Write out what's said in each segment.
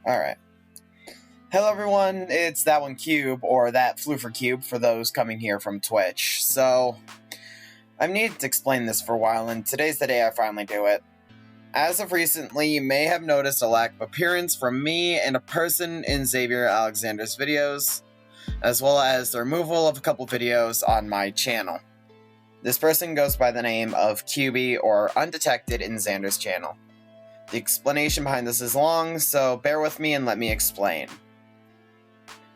Alright. Hello everyone, it's That One Cube, or That Floofer Cube for those coming here from Twitch. So, I've needed to explain this for a while, and today's the day I finally do it. As of recently, you may have noticed a lack of appearance from me and a person in XaviorAlexander's videos, as well as the removal of a couple videos on my channel. This person goes by the name of QB, or Undetected in Xander's channel. The explanation behind this is long, so bear with me and let me explain.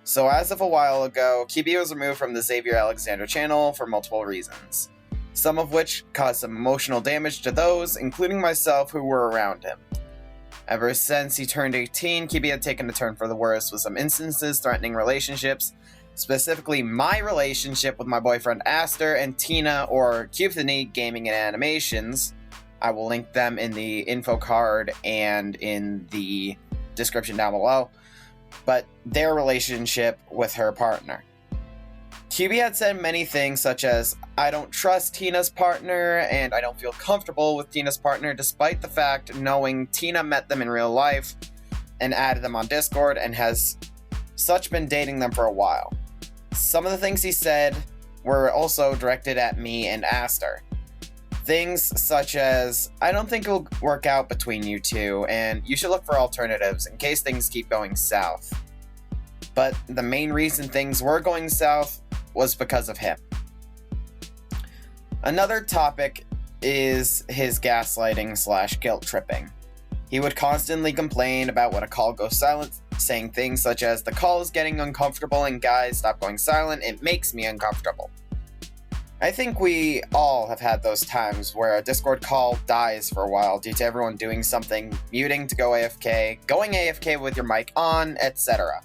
So as of a while ago, QB was removed from the XaviorAlexander Channel for multiple reasons, some of which caused some emotional damage to those, including myself, who were around him. Ever since he turned 18, QB had taken a turn for the worse, with some instances threatening relationships, specifically my relationship with my boyfriend Aster and Tina, or Cubethany Gaming and Animations. I will link them in the info card and in the description down below, but their relationship with her partner. QB had said many things such as, I don't trust Tina's partner, and I don't feel comfortable with Tina's partner, despite the fact knowing Tina met them in real life and added them on Discord and has such been dating them for a while. Some of the things he said were also directed at me and Aster. Things such as, I don't think it'll work out between you two, and you should look for alternatives in case things keep going south. But the main reason things were going south was because of him. Another topic is his gaslighting / guilt tripping. He would constantly complain about when a call goes silent, saying things such as, the call is getting uncomfortable and guys, stop going silent, it makes me uncomfortable. I think we all have had those times where a Discord call dies for a while due to everyone doing something, muting to go AFK, going AFK with your mic on, etc.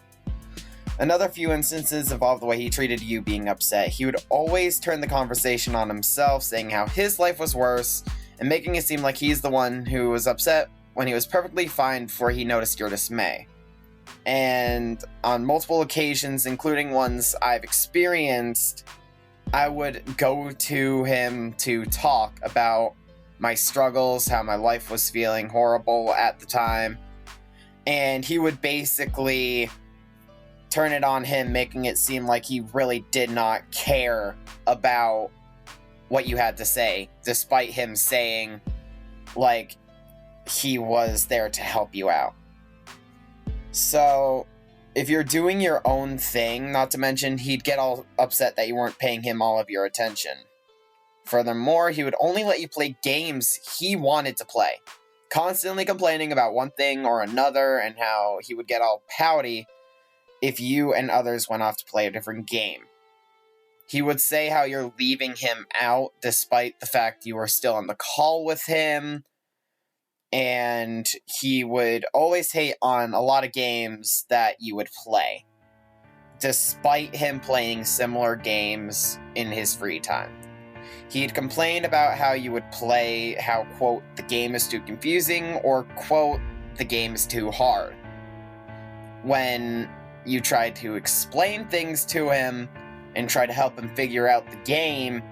Another few instances involved the way he treated you being upset. He would always turn the conversation on himself, saying how his life was worse, and making it seem like he's the one who was upset when he was perfectly fine before he noticed your dismay. And on multiple occasions, including ones I've experienced, I would go to him to talk about my struggles, how my life was feeling horrible at the time, and he would basically turn it on him, making it seem like he really did not care about what you had to say, despite him saying, like, he was there to help you out. So, if you're doing your own thing, not to mention he'd get all upset that you weren't paying him all of your attention. Furthermore, he would only let you play games he wanted to play, constantly complaining about one thing or another, and how he would get all pouty if you and others went off to play a different game. He would say how you're leaving him out despite the fact you were still on the call with him, and he would always hate on a lot of games that you would play, despite him playing similar games in his free time. He'd complain about how you would play, how, quote, the game is too confusing, or, quote, the game is too hard. When you tried to explain things to him and try to help him figure out the game,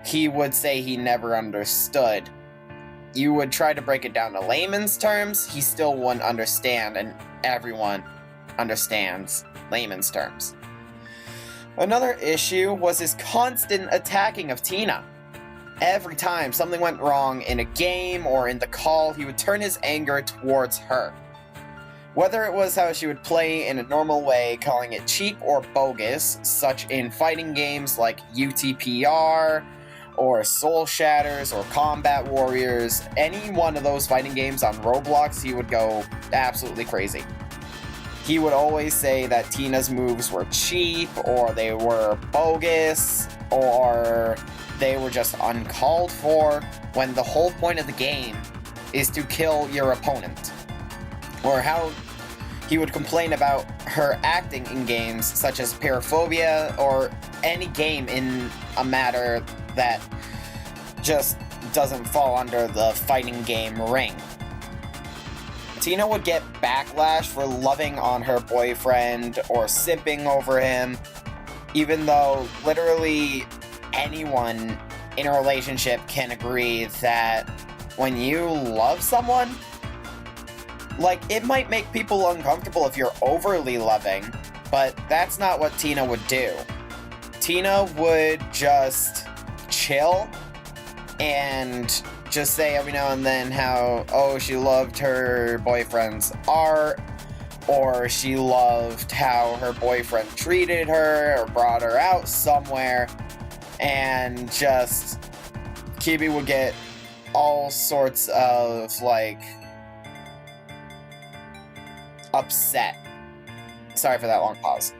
he would say he never understood. You would try to break it down to layman's terms, he still wouldn't understand, and everyone understands layman's terms. Another issue was his constant attacking of Tina. Every time something went wrong in a game or in the call, he would turn his anger towards her. Whether it was how she would play in a normal way, calling it cheap or bogus, such in fighting games like UTPR, or Soul Shatters, or Combat Warriors, any one of those fighting games on Roblox, he would go absolutely crazy. He would always say that Tina's moves were cheap, or they were bogus, or they were just uncalled for, when the whole point of the game is to kill your opponent. Or how he would complain about her acting in games such as Paraphobia, or any game in a matter that just doesn't fall under the fighting game ring. Tina would get backlash for loving on her boyfriend or simping over him, even though literally anyone in a relationship can agree that when you love someone, Like, it might make people uncomfortable if you're overly loving, but that's not what Tina would do. Tina would just chill and just say every now and then how, oh, she loved her boyfriend's art, or she loved how her boyfriend treated her or brought her out somewhere, and just Kibi would get all sorts of, like, upset. Sorry for that long pause.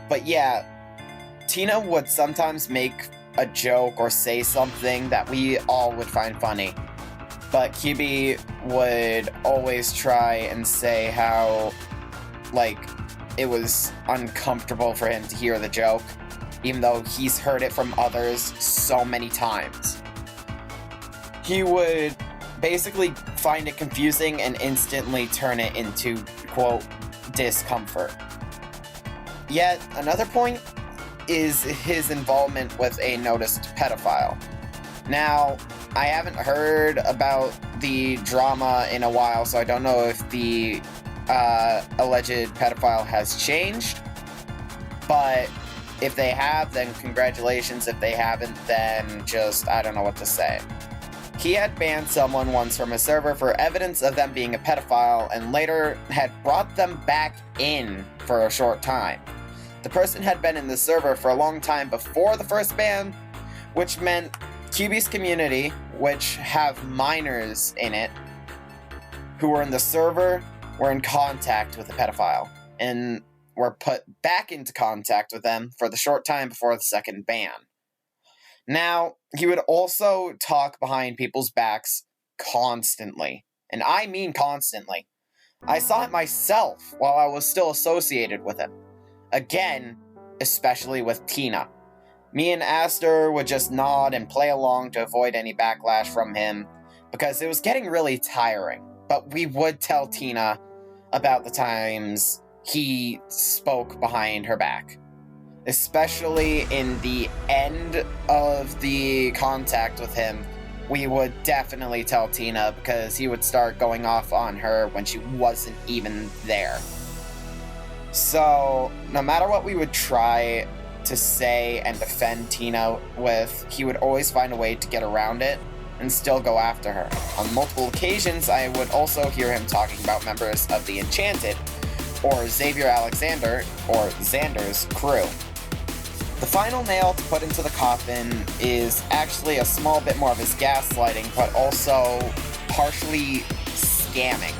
But yeah, Tina would sometimes make a joke or say something that we all would find funny, but Kibi would always try and say how, like, it was uncomfortable for him to hear the joke, even though he's heard it from others so many times. He would basically find it confusing and instantly turn it into, quote, discomfort. Yet, another point is his involvement with a noticed pedophile. Now, I haven't heard about the drama in a while, so I don't know if the alleged pedophile has changed, but if they have, then congratulations. If they haven't, then just, I don't know what to say. He had banned someone once from a server for evidence of them being a pedophile, and later had brought them back in for a short time. The person had been in the server for a long time before the first ban, which meant Kibi's community, which have minors in it, who were in the server, were in contact with the pedophile, and were put back into contact with them for the short time before the second ban. Now, he would also talk behind people's backs constantly, and I mean constantly. I saw it myself while I was still associated with him. Again, especially with Tina. Me and Aster would just nod and play along to avoid any backlash from him, because it was getting really tiring. But we would tell Tina about the times he spoke behind her back. Especially in the end of the contact with him, we would definitely tell Tina, because he would start going off on her when she wasn't even there. So, no matter what we would try to say and defend Tina with, he would always find a way to get around it and still go after her. On multiple occasions, I would also hear him talking about members of the Enchanted, or XaviorAlexander, or Xander's crew. The final nail to put into the coffin is actually a small bit more of his gaslighting, but also partially scamming.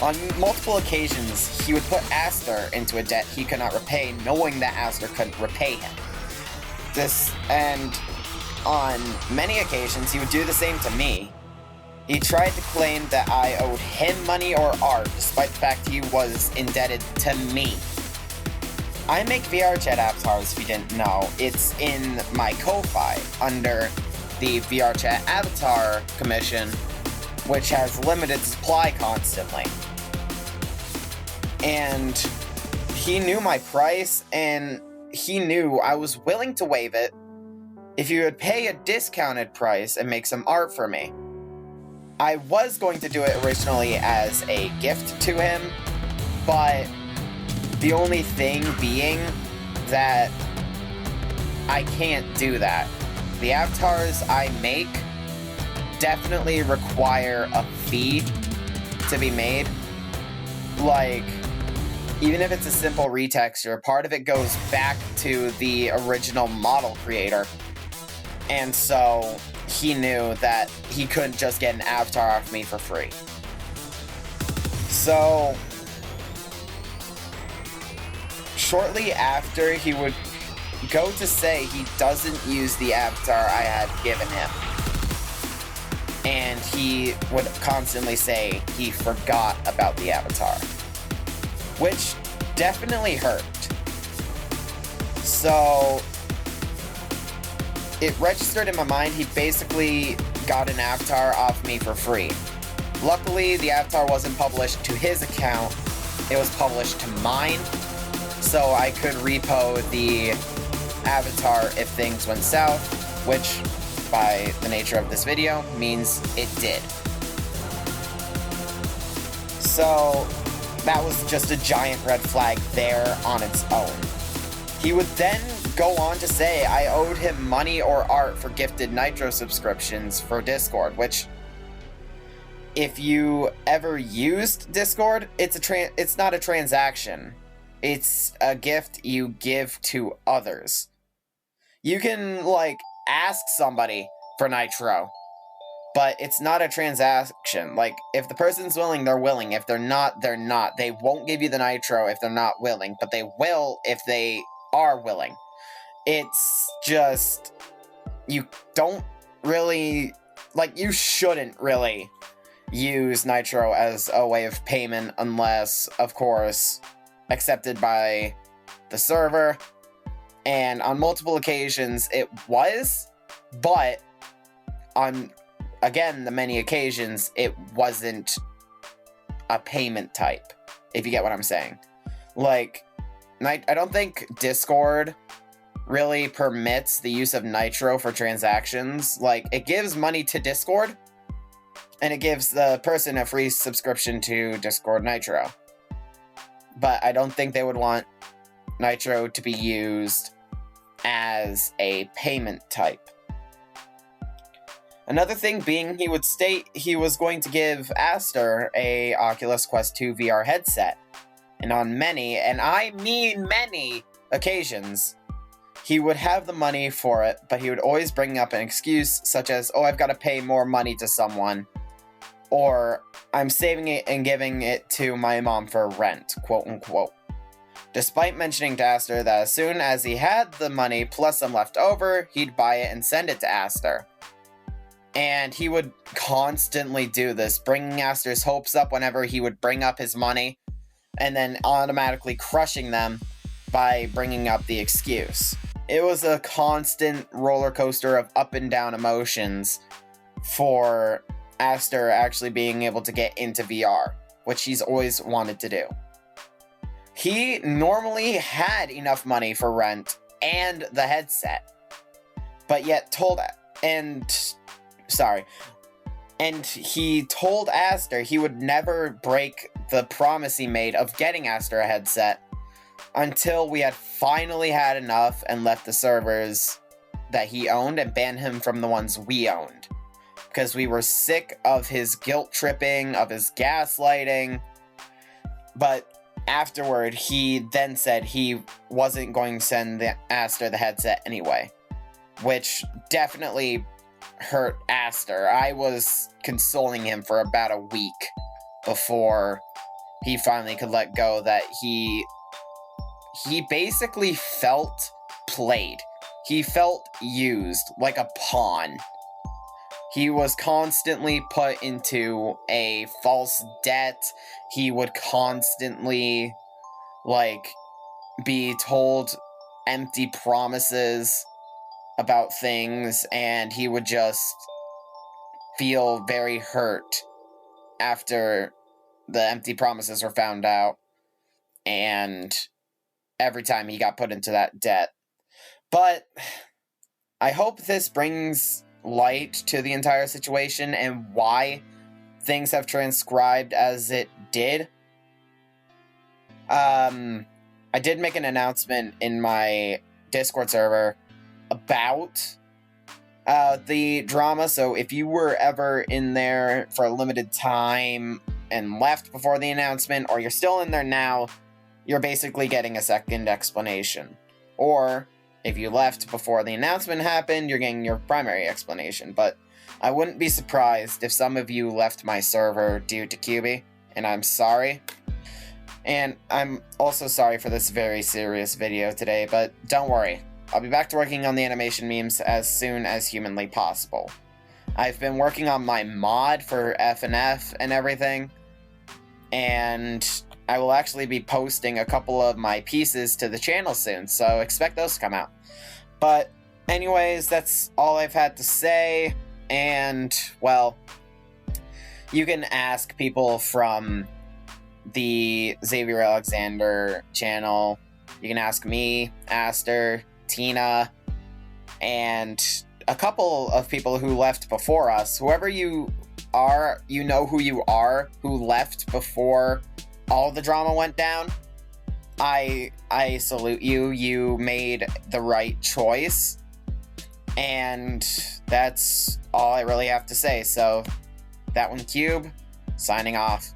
On multiple occasions, he would put Aster into a debt he could not repay, knowing that Aster couldn't repay him. And on many occasions, he would do the same to me. He tried to claim that I owed him money or art, despite the fact he was indebted to me. I make VR chat avatars, if you didn't know. It's in my Ko-Fi under the VR chat avatar commission, which has limited supply constantly. And he knew my price, and he knew I was willing to waive it if he would pay a discounted price and make some art for me. I was going to do it originally as a gift to him, but the only thing being that I can't do that. The avatars I make definitely require a fee to be made. Like, even if it's a simple retexture, part of it goes back to the original model creator. And so he knew that he couldn't just get an avatar off me for free. So shortly after, he would go to say he doesn't use the avatar I had given him. And he would constantly say he forgot about the avatar, which definitely hurt. So it registered in my mind he basically got an avatar off me for free. Luckily, the avatar wasn't published to his account, it was published to mine, so I could repo the avatar if things went south, which, by the nature of this video, means it did. So that was just a giant red flag there on its own. He would then go on to say I owed him money or art for gifted Nitro subscriptions for Discord, which, if you ever used Discord, it's not a transaction. It's a gift you give to others. You can, like, ask somebody for Nitro, but it's not a transaction. Like, if the person's willing, they're willing. If they're not, they're not. They won't give you the Nitro if they're not willing, but they will if they are willing. It's just, you don't really, like, you shouldn't really use Nitro as a way of payment unless, of course, accepted by the server. And on multiple occasions it was, but on, again, the many occasions it wasn't a payment type, if you get what I'm saying. Like, I don't think Discord really permits the use of Nitro for transactions. Like, it gives money to Discord, and it gives the person a free subscription to Discord Nitro. But I don't think they would want Nitro to be used as a payment type. Another thing being, he would state he was going to give Aster a Oculus Quest 2 VR headset. And on many, and I mean many, occasions, he would have the money for it, but he would always bring up an excuse such as, oh, I've got to pay more money to someone, or I'm saving it and giving it to my mom for rent, quote unquote. Despite mentioning to Aster that as soon as he had the money plus some left over, he'd buy it and send it to Aster. And he would constantly do this, bringing Aster's hopes up whenever he would bring up his money, and then automatically crushing them by bringing up the excuse. It was a constant roller coaster of up and down emotions for Aster actually being able to get into VR, which he's always wanted to do. He normally had enough money for rent and the headset, but yet he told Aster he would never break the promise he made of getting Aster a headset until we had finally had enough and left the servers that he owned and banned him from the ones we owned. Because we were sick of his guilt tripping, of his gaslighting. But afterward, he then said he wasn't going to send Aster the headset anyway, which definitely hurt Aster. I was consoling him for about a week before he finally could let go that he basically felt played. He felt used like a pawn. He was constantly put into a false debt. He would constantly, like, be told empty promises about things, and he would just feel very hurt after the empty promises were found out, and every time he got put into that debt. But I hope this brings light to the entire situation and why things have transcribed as it did. I did make an announcement in my Discord server about the drama, so if you were ever in there for a limited time and left before the announcement, or you're still in there now, you're basically getting a second explanation. Or if you left before the announcement happened, you're getting your primary explanation. But I wouldn't be surprised if some of you left my server due to QB, and I'm sorry. And I'm also sorry for this very serious video today, but don't worry. I'll be back to working on the animation memes as soon as humanly possible. I've been working on my mod for FNF and everything, and I will actually be posting a couple of my pieces to the channel soon, so expect those to come out. But anyways, that's all I've had to say, and, well, you can ask people from the XaviorAlexander channel. You can ask me, Aster, Tina, and a couple of people who left before us. Whoever you are, you know who you are, who left before all the drama went down, I salute you. You made the right choice. And that's all I really have to say. So, that one Cube, signing off.